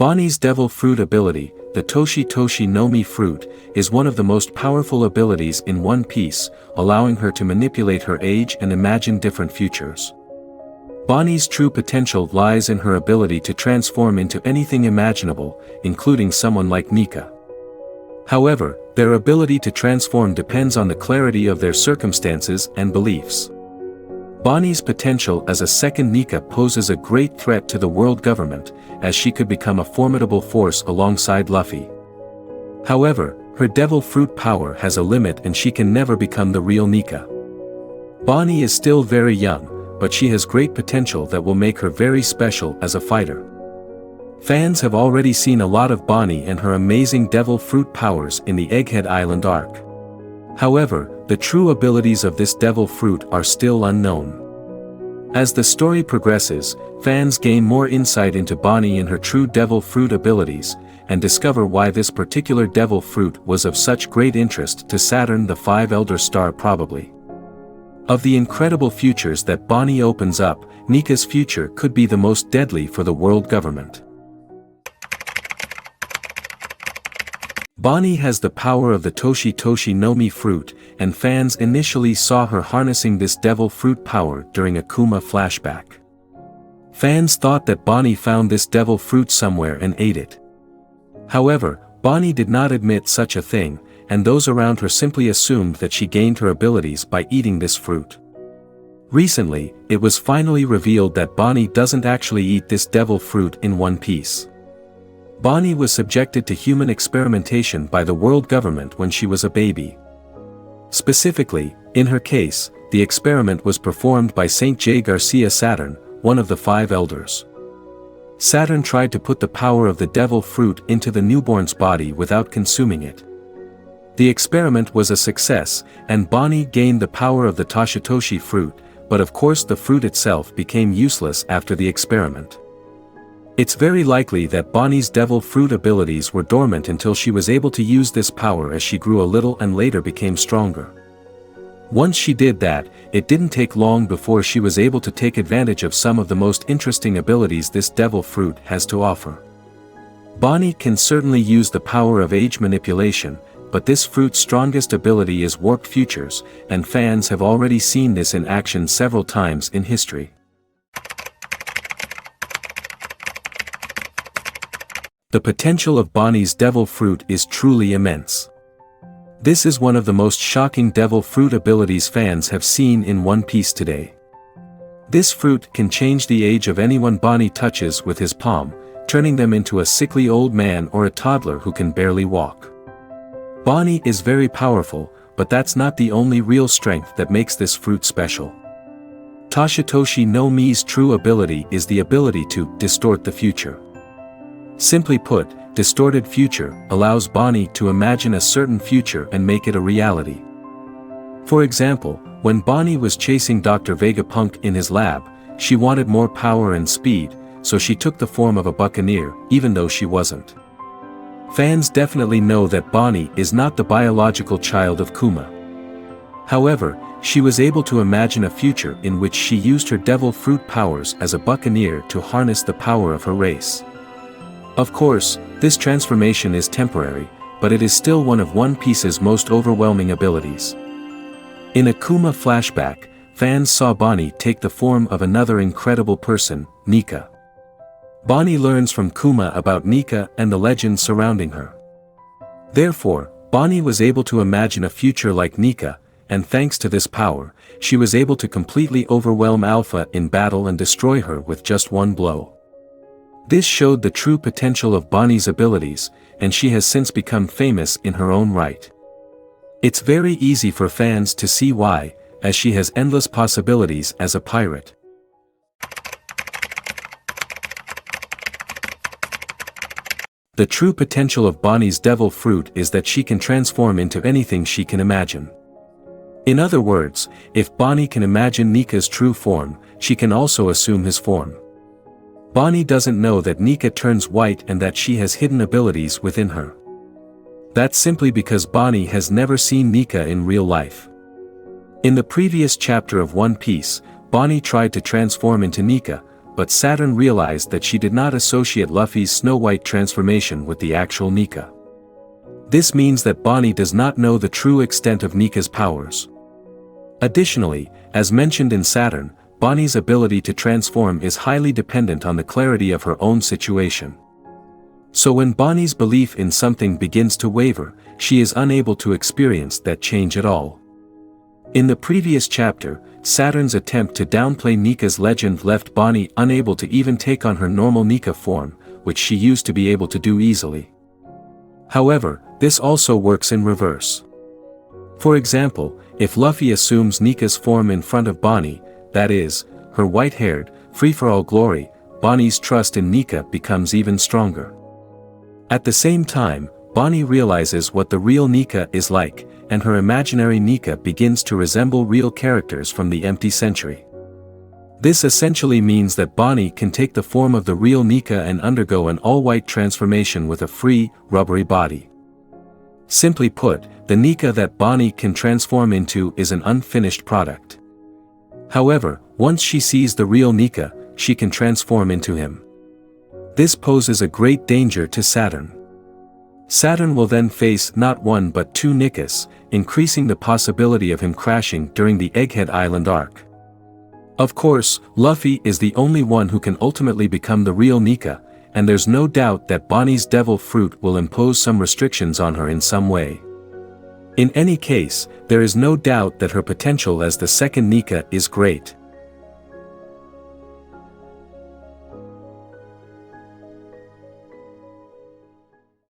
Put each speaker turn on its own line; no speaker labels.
Bonney's Devil Fruit ability, the Toshi Toshi no Mi fruit, is one of the most powerful abilities in One Piece, allowing her to manipulate her age and imagine different futures. Bonney's true potential lies in her ability to transform into anything imaginable, including someone like Nika. However, their ability to transform depends on the clarity of their circumstances and beliefs. Bonney's potential as a second Nika poses a great threat to the world government, as she could become a formidable force alongside Luffy. However, her devil fruit power has a limit and she can never become the real Nika. Bonney is still very young, but she has great potential that will make her very special as a fighter. Fans have already seen a lot of Bonney and her amazing devil fruit powers in the Egghead Island arc. However, the true abilities of this devil fruit are still unknown. As the story progresses, fans gain more insight into Bonney and her true devil fruit abilities, and discover why this particular devil fruit was of such great interest to Saturn the Five Elder Star probably. Of the incredible futures that Bonney opens up, Nika's future could be the most deadly for the world government. Bonney has the power of the Toshi Toshi no Mi fruit, and fans initially saw her harnessing this devil fruit power during a Kuma flashback. Fans thought that Bonney found this devil fruit somewhere and ate it. However, Bonney did not admit such a thing, and those around her simply assumed that she gained her abilities by eating this fruit. Recently, it was finally revealed that Bonney doesn't actually eat this devil fruit in One Piece. Bonney was subjected to human experimentation by the world government when she was a baby. Specifically, in her case, the experiment was performed by Saint J. Garcia Saturn, one of the five elders. Saturn tried to put the power of the devil fruit into the newborn's body without consuming it. The experiment was a success, and Bonney gained the power of the Toshitoshi fruit, but of course the fruit itself became useless after the experiment. It's very likely that Bonney's devil fruit abilities were dormant until she was able to use this power as she grew a little and later became stronger. Once she did that, it didn't take long before she was able to take advantage of some of the most interesting abilities this devil fruit has to offer. Bonney can certainly use the power of age manipulation, but this fruit's strongest ability is warped futures, and fans have already seen this in action several times in history. The potential of Bonney's devil fruit is truly immense. This is one of the most shocking devil fruit abilities fans have seen in One Piece today. This fruit can change the age of anyone Bonney touches with his palm, turning them into a sickly old man or a toddler who can barely walk. Bonney is very powerful, but that's not the only real strength that makes this fruit special. Toshitoshi no Mi's true ability is the ability to distort the future. Simply put, distorted future allows Bonney to imagine a certain future and make it a reality. For example, when Bonney was chasing Dr. Vegapunk in his lab, she wanted more power and speed, so she took the form of a buccaneer, even though she wasn't. Fans definitely know that Bonney is not the biological child of Kuma. However, she was able to imagine a future in which she used her devil fruit powers as a buccaneer to harness the power of her race. Of course, this transformation is temporary, but it is still one of One Piece's most overwhelming abilities. In a Kuma flashback, fans saw Bonney take the form of another incredible person, Nika. Bonney learns from Kuma about Nika and the legends surrounding her. Therefore, Bonney was able to imagine a future like Nika, and thanks to this power, she was able to completely overwhelm Alpha in battle and destroy her with just one blow. This showed the true potential of Bonney's abilities, and she has since become famous in her own right. It's very easy for fans to see why, as she has endless possibilities as a pirate. The true potential of Bonney's devil fruit is that she can transform into anything she can imagine. In other words, if Bonney can imagine Nika's true form, she can also assume his form. Bonney doesn't know that Nika turns white and that she has hidden abilities within her. That's simply because Bonney has never seen Nika in real life. In the previous chapter of One Piece, Bonney tried to transform into Nika, but Saturn realized that she did not associate Luffy's Snow White transformation with the actual Nika. This means that Bonnie does not know the true extent of Nika's powers. Additionally, as mentioned in Saturn, Bonnie's ability to transform is highly dependent on the clarity of her own situation. So when Bonnie's belief in something begins to waver, she is unable to experience that change at all. In the previous chapter, Saturn's attempt to downplay Nika's legend left Bonnie unable to even take on her normal Nika form, which she used to be able to do easily. However, this also works in reverse. For example, if Luffy assumes Nika's form in front of Bonnie, that is, her white-haired, free-for-all glory, Bonnie's trust in Nika becomes even stronger. At the same time, Bonnie realizes what the real Nika is like, and her imaginary Nika begins to resemble real characters from the empty century. This essentially means that Bonnie can take the form of the real Nika and undergo an all-white transformation with a free, rubbery body. Simply put, the Nika that Bonnie can transform into is an unfinished product. However, once she sees the real Nika, she can transform into him. This poses a great danger to Saturn. Saturn will then face not one but two Nikas, increasing the possibility of him crashing during the Egghead Island arc. Of course, Luffy is the only one who can ultimately become the real Nika, and there's no doubt that Bonnie's devil fruit will impose some restrictions on her in some way. In any case, there is no doubt that her potential as the second Nika is great.